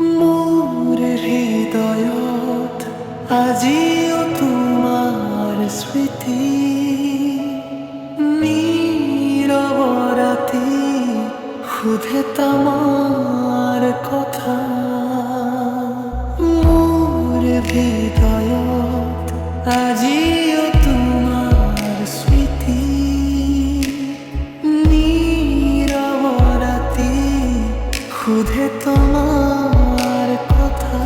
মোৰ হৃদয়ত আজিও তোমাৰ স্মৃতি নীৰৱ ৰাতি সুধে তোমাৰ কথা মোৰ হৃদয়ত আজিও তোমাৰ স্মৃতি নীৰৱ ৰাতি সুধে তোমাৰ কথা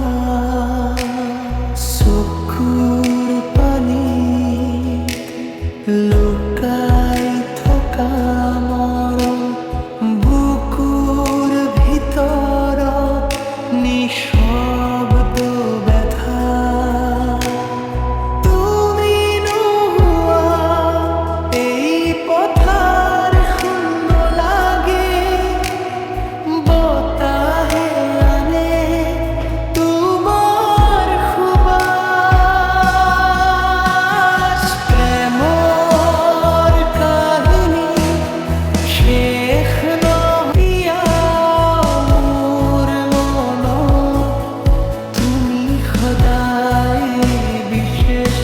চকুৰ পানীত লুকাই থকা মৰম বুকুৰ ভিতৰত নিঃশব্দ ব্যথা তুমি নোহোৱা এই পথাৰ শূন্য লাগে বতাহে আনে তোমাৰ সুবাস প্ৰেমৰ কাহিনী শেষ নহীয়া মোৰ মনত তুমি সদায় বিশেষ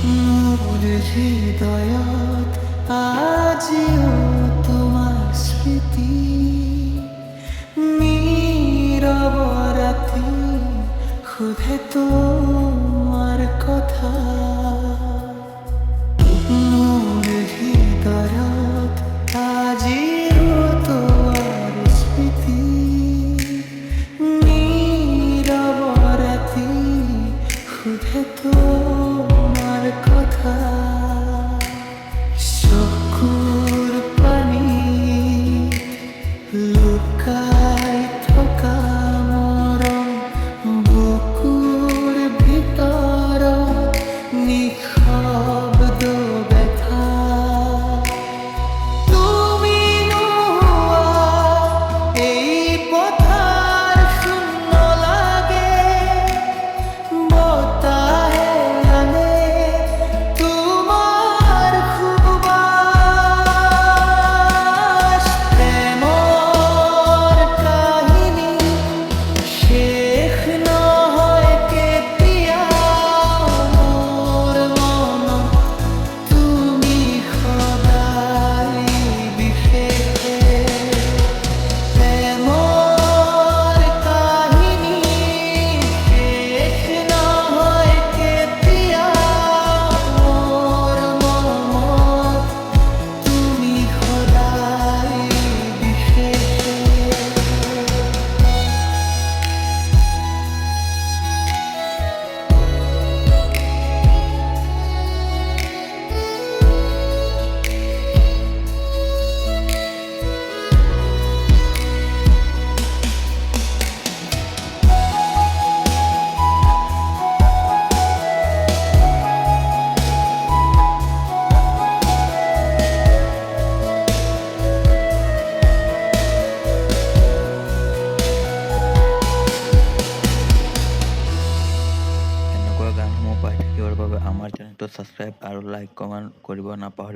মোৰ হৃদয়ত আজিও তোমাৰ স্মৃতি নীৰৱ ৰাতি সুধে তোমাৰ কথা মোৰ হৃদয়ত আজিও তোমাৰ স্মৃতি নীৰৱ ৰাতি সুধে তোমাৰ কথা চকুৰ পানীত লুকাই থকা মৰম বুকুৰ ভিতৰত নিঃশব্দ ব্যথা তুমি নোহোৱা এই পথাৰ শূন্য লাগে বতাহে আনে তোমাৰ সুবাস প্ৰেমৰ কাহিনী শেষ নহয় কেতিয়াও মোৰ মনত তুমি সদায় বিশেষ প্ৰেমৰ কাহিনী শেষ নহয় কেতিয়াও মোৰ মনত তুমি সদায় বিশেষ এনেকুৱা গানসমূহ পাই থাকিবৰ বাবে আমাৰ চেনেলটো ছাবস্ক্ৰাইব আৰু লাইক কমেণ্ট কৰিব নাপাহৰিব।